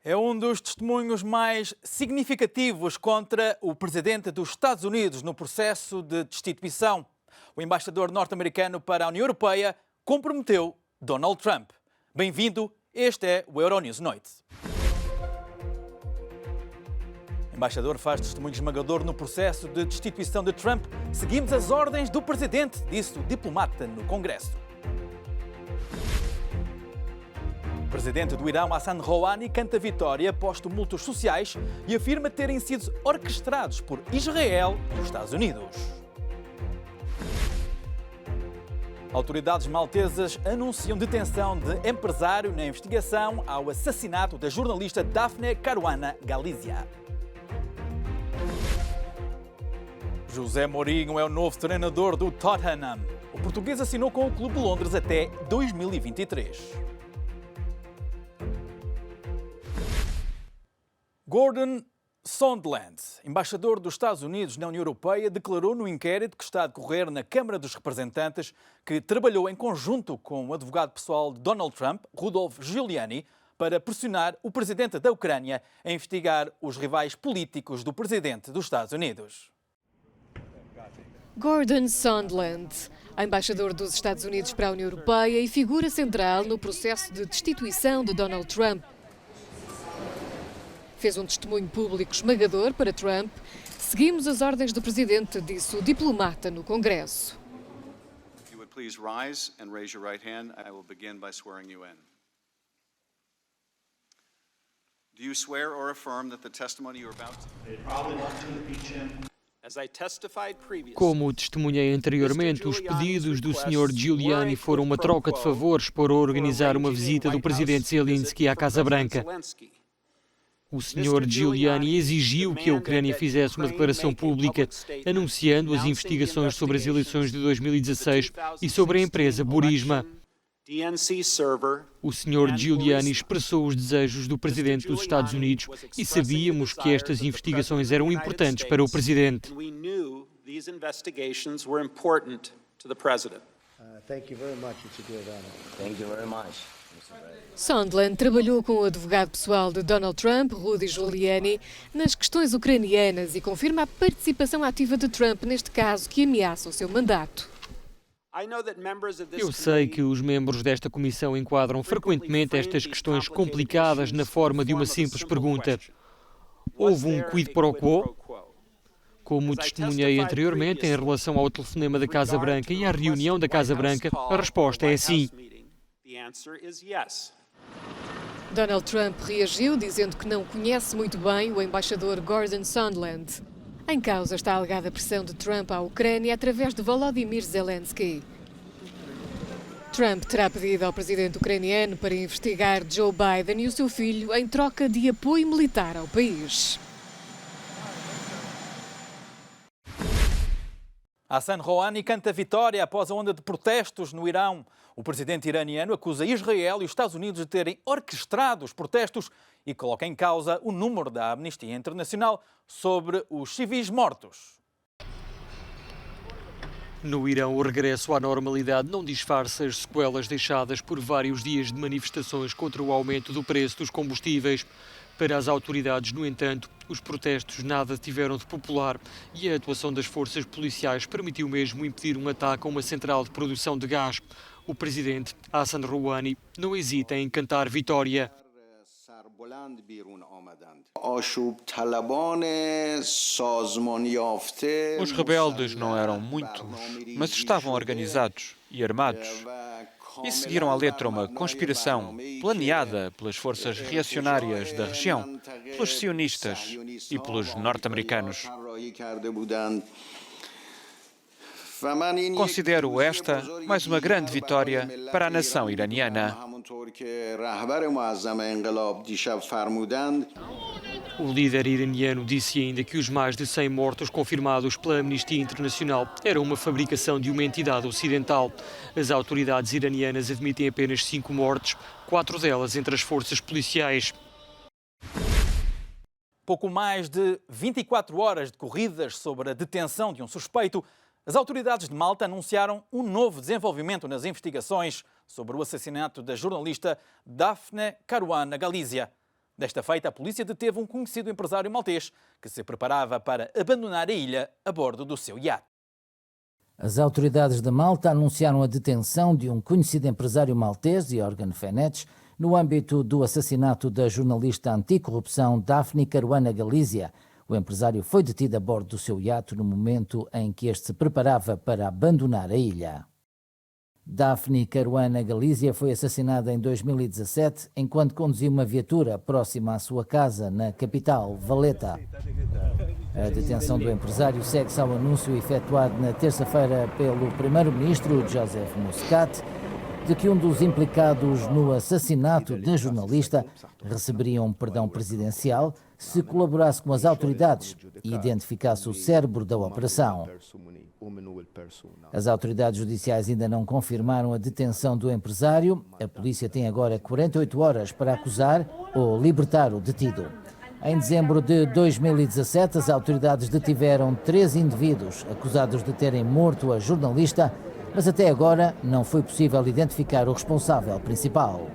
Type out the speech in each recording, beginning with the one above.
É um dos testemunhos mais significativos contra o presidente dos Estados Unidos no processo de destituição. O embaixador norte-americano para a União Europeia comprometeu Donald Trump. Bem-vindo, este é o Euronews Noite. O embaixador faz testemunho esmagador no processo de destituição de Trump. Seguimos as ordens do presidente, disse o diplomata no Congresso. O presidente do Irão, Hassan Rouhani, canta vitória após tumultos sociais e afirma terem sido orquestrados por Israel e os Estados Unidos. Autoridades maltesas anunciam detenção de empresário na investigação ao assassinato da jornalista Daphne Caruana Galizia. José Mourinho é o novo treinador do Tottenham. O português assinou com o Clube de Londres até 2023. Gordon Sondland, embaixador dos Estados Unidos na União Europeia, declarou no inquérito que está a decorrer na Câmara dos Representantes que trabalhou em conjunto com o advogado pessoal de Donald Trump, Rudolph Giuliani, para pressionar o presidente da Ucrânia a investigar os rivais políticos do presidente dos Estados Unidos. Gordon Sondland, embaixador dos Estados Unidos para a União Europeia e figura central no processo de destituição de Donald Trump, fez um testemunho público esmagador para Trump. Seguimos as ordens do presidente, disse o diplomata no Congresso. If you would please rise and raise your right hand, I will begin by swearing you in. Do you swear or affirm that the testimony you are about to... Como testemunhei anteriormente, os pedidos do Sr. Giuliani foram uma troca de favores para organizar uma visita do presidente Zelensky à Casa Branca. O Sr. Giuliani exigiu que a Ucrânia fizesse uma declaração pública anunciando as investigações sobre as eleições de 2016 e sobre a empresa Burisma. O Sr. Giuliani expressou os desejos do presidente dos Estados Unidos e sabíamos que estas investigações eram importantes para o presidente. Sondland trabalhou com o advogado pessoal de Donald Trump, Rudy Giuliani, nas questões ucranianas e confirma a participação ativa de Trump neste caso que ameaça o seu mandato. Eu sei que os membros desta comissão enquadram frequentemente estas questões complicadas na forma de uma simples pergunta. Houve um quid pro quo? Como testemunhei anteriormente em relação ao telefonema da Casa Branca e à reunião da Casa Branca, a resposta é sim. Donald Trump reagiu dizendo que não conhece muito bem o embaixador Gordon Sondland. Em causa está a alegada pressão de Trump à Ucrânia através de Volodymyr Zelensky. Trump terá pedido ao presidente ucraniano para investigar Joe Biden e o seu filho em troca de apoio militar ao país. Hassan Rouhani canta vitória após a onda de protestos no Irão. O presidente iraniano acusa Israel e os Estados Unidos de terem orquestrado os protestos e coloca em causa o número da Amnistia Internacional sobre os civis mortos. No Irão, o regresso à normalidade não disfarça as sequelas deixadas por vários dias de manifestações contra o aumento do preço dos combustíveis. Para as autoridades, no entanto, os protestos nada tiveram de popular e a atuação das forças policiais permitiu mesmo impedir um ataque a uma central de produção de gás. O presidente Hassan Rouhani não hesita em cantar vitória. Os rebeldes não eram muitos, mas estavam organizados e armados. E seguiram à letra uma conspiração planeada pelas forças reacionárias da região, pelos sionistas e pelos norte-americanos. Considero esta mais uma grande vitória para a nação iraniana. O líder iraniano disse ainda que os mais de 100 mortos confirmados pela Amnistia Internacional eram uma fabricação de uma entidade ocidental. As autoridades iranianas admitem apenas 5 mortes, 4 delas entre as forças policiais. Pouco mais de 24 horas decorridas sobre a detenção de um suspeito, as autoridades de Malta anunciaram um novo desenvolvimento nas investigações sobre o assassinato da jornalista Daphne Caruana Galizia. Desta feita, a polícia deteve um conhecido empresário maltês que se preparava para abandonar a ilha a bordo do seu iate. As autoridades de Malta anunciaram a detenção de um conhecido empresário maltês, Jorgen Fenech, no âmbito do assassinato da jornalista anticorrupção Daphne Caruana Galizia. O empresário foi detido a bordo do seu iate no momento em que este se preparava para abandonar a ilha. Daphne Caruana Galizia foi assassinada em 2017 enquanto conduzia uma viatura próxima à sua casa na capital, Valletta. A detenção do empresário segue-se ao anúncio efetuado na terça-feira pelo primeiro-ministro Joseph Muscat de que um dos implicados no assassinato da jornalista receberia um perdão presidencial se colaborasse com as autoridades e identificasse o cérebro da operação. As autoridades judiciais ainda não confirmaram a detenção do empresário. A polícia tem agora 48 horas para acusar ou libertar o detido. Em dezembro de 2017, as autoridades detiveram 3 indivíduos acusados de terem morto a jornalista, mas até agora não foi possível identificar o responsável principal.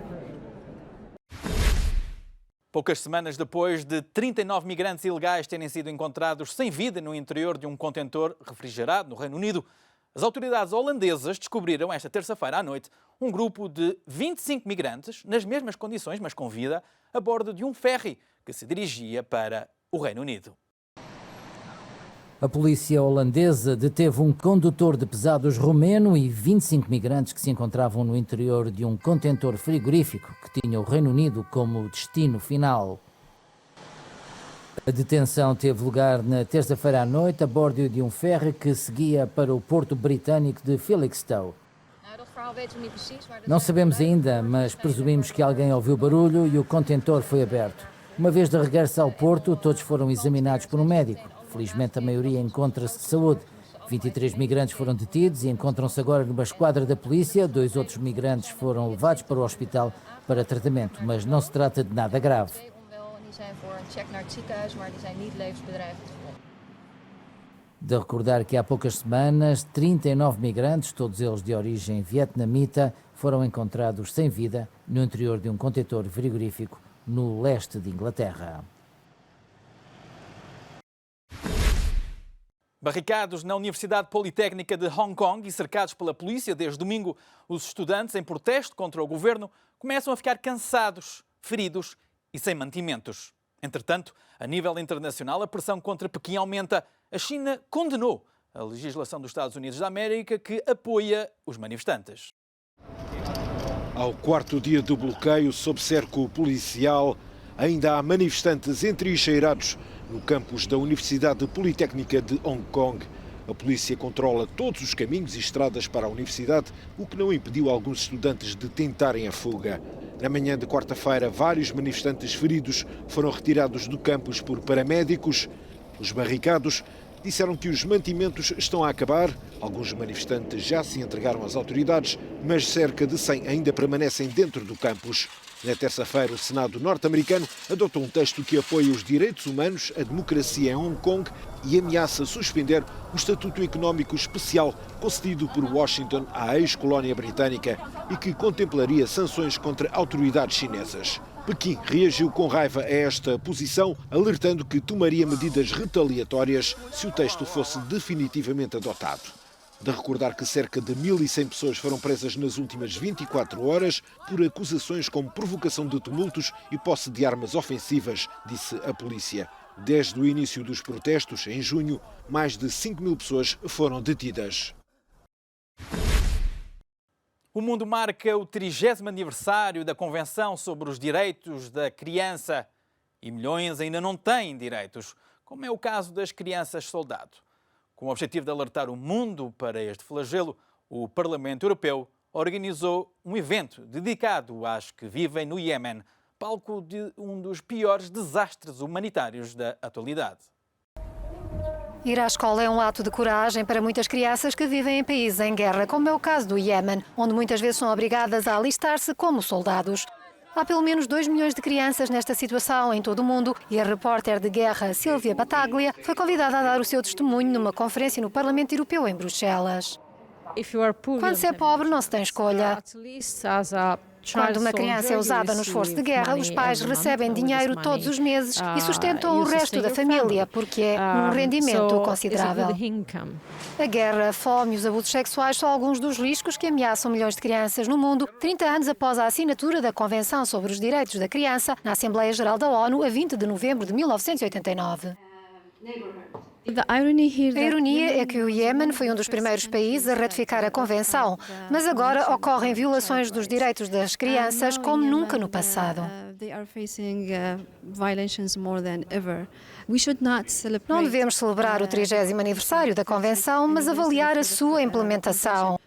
Poucas semanas depois de 39 migrantes ilegais terem sido encontrados sem vida no interior de um contentor refrigerado no Reino Unido, as autoridades holandesas descobriram esta terça-feira à noite um grupo de 25 migrantes, nas mesmas condições, mas com vida, a bordo de um ferry que se dirigia para o Reino Unido. A polícia holandesa deteve um condutor de pesados romeno e 25 migrantes que se encontravam no interior de um contentor frigorífico que tinha o Reino Unido como destino final. A detenção teve lugar na terça-feira à noite a bordo de um ferry que seguia para o porto britânico de Felixstowe. Não sabemos ainda, mas presumimos que alguém ouviu barulho e o contentor foi aberto. Uma vez de regresso ao porto, todos foram examinados por um médico. Felizmente, a maioria encontra-se de saúde. 23 migrantes foram detidos e encontram-se agora numa esquadra da polícia. 2 outros migrantes foram levados para o hospital para tratamento, mas não se trata de nada grave. De recordar que há poucas semanas, 39 migrantes, todos eles de origem vietnamita, foram encontrados sem vida no interior de um contentor frigorífico no leste de Inglaterra. Barricados na Universidade Politécnica de Hong Kong e cercados pela polícia desde domingo, os estudantes, em protesto contra o governo, começam a ficar cansados, feridos e sem mantimentos. Entretanto, a nível internacional, a pressão contra Pequim aumenta. A China condenou a legislação dos Estados Unidos da América que apoia os manifestantes. Ao 4º dia do bloqueio sob cerco policial, ainda há manifestantes entrincheirados no campus da Universidade Politécnica de Hong Kong. A polícia controla todos os caminhos e estradas para a universidade, o que não impediu alguns estudantes de tentarem a fuga. Na manhã de quarta-feira, vários manifestantes feridos foram retirados do campus por paramédicos. Os barricados disseram que os mantimentos estão a acabar. Alguns manifestantes já se entregaram às autoridades, mas cerca de 100 ainda permanecem dentro do campus. Na terça-feira, o Senado norte-americano adotou um texto que apoia os direitos humanos, a democracia em Hong Kong e ameaça suspender o estatuto económico especial concedido por Washington à ex-colónia britânica e que contemplaria sanções contra autoridades chinesas. Pequim reagiu com raiva a esta posição, alertando que tomaria medidas retaliatórias se o texto fosse definitivamente adotado. De recordar que cerca de 1.100 pessoas foram presas nas últimas 24 horas por acusações como provocação de tumultos e posse de armas ofensivas, disse a polícia. Desde o início dos protestos, em junho, mais de 5.000 pessoas foram detidas. O mundo marca o 30º aniversário da Convenção sobre os Direitos da Criança e milhões ainda não têm direitos, como é o caso das crianças soldado. Com o objetivo de alertar o mundo para este flagelo, o Parlamento Europeu organizou um evento dedicado às que vivem no Iémen, palco de um dos piores desastres humanitários da atualidade. Ir à escola é um ato de coragem para muitas crianças que vivem em países em guerra, como é o caso do Iémen, onde muitas vezes são obrigadas a alistar-se como soldados. Há pelo menos 2 milhões de crianças nesta situação em todo o mundo e a repórter de guerra Silvia Battaglia foi convidada a dar o seu testemunho numa conferência no Parlamento Europeu em Bruxelas. Quando se é pobre, não se tem escolha. Quando uma criança é usada no esforço de guerra, os pais recebem dinheiro todos os meses e sustentam o resto da família, porque é um rendimento considerável. A guerra, a fome e os abusos sexuais são alguns dos riscos que ameaçam milhões de crianças no mundo, 30 anos após a assinatura da Convenção sobre os Direitos da Criança na Assembleia Geral da ONU, a 20 de novembro de 1989. A ironia é que o Iêmen foi um dos primeiros países a ratificar a Convenção, mas agora ocorrem violações dos direitos das crianças como nunca no passado. Não devemos celebrar o 30º aniversário da Convenção, mas avaliar a sua implementação.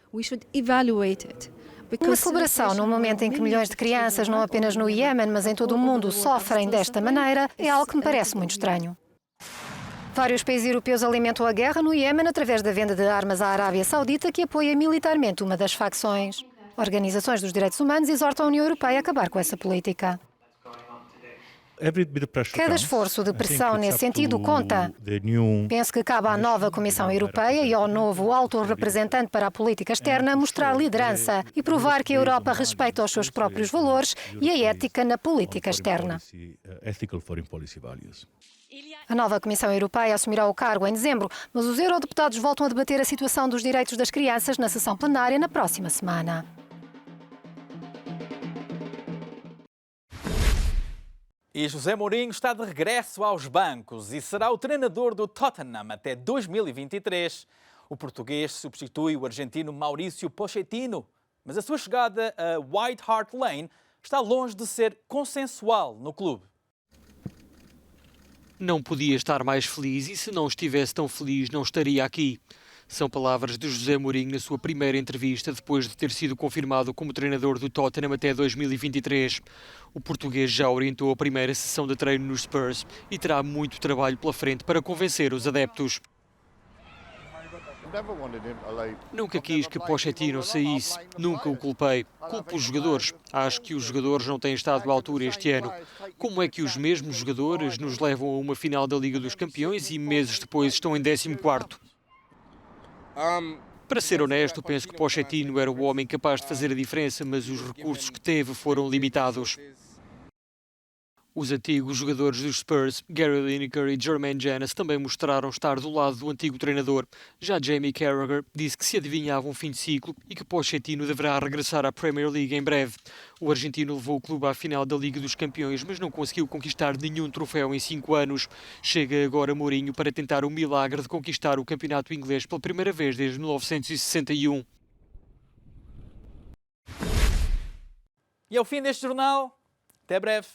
Uma celebração num momento em que milhões de crianças, não apenas no Iêmen, mas em todo o mundo, sofrem desta maneira, é algo que me parece muito estranho. Vários países europeus alimentam a guerra no Iêmen através da venda de armas à Arábia Saudita, que apoia militarmente uma das facções. Organizações dos direitos humanos exortam a União Europeia a acabar com essa política. Cada esforço de pressão nesse sentido conta. Penso que cabe à nova Comissão Europeia e ao novo alto representante para a política externa mostrar liderança e provar que a Europa respeita os seus próprios valores e a ética na política externa. A nova Comissão Europeia assumirá o cargo em dezembro, mas os eurodeputados voltam a debater a situação dos direitos das crianças na sessão plenária na próxima semana. E José Mourinho está de regresso aos bancos e será o treinador do Tottenham até 2023. O português substitui o argentino Mauricio Pochettino, mas a sua chegada a White Hart Lane está longe de ser consensual no clube. Não podia estar mais feliz e se não estivesse tão feliz não estaria aqui. São palavras de José Mourinho na sua primeira entrevista depois de ter sido confirmado como treinador do Tottenham até 2023. O português já orientou a primeira sessão de treino nos Spurs e terá muito trabalho pela frente para convencer os adeptos. Nunca quis que Pochettino saísse, nunca o culpei. Culpo os jogadores. Acho que os jogadores não têm estado à altura este ano. Como é que os mesmos jogadores nos levam a uma final da Liga dos Campeões e meses depois estão em 14º? Para ser honesto, penso que Pochettino era o homem capaz de fazer a diferença, mas os recursos que teve foram limitados. Os antigos jogadores dos Spurs, Gary Lineker e Jermaine Jenas, também mostraram estar do lado do antigo treinador. Já Jamie Carragher disse que se adivinhava um fim de ciclo e que Pochettino deverá regressar à Premier League em breve. O argentino levou o clube à final da Liga dos Campeões, mas não conseguiu conquistar nenhum troféu em 5 anos. Chega agora Mourinho para tentar o milagre de conquistar o campeonato inglês pela primeira vez desde 1961. E é o fim deste jornal. Até breve.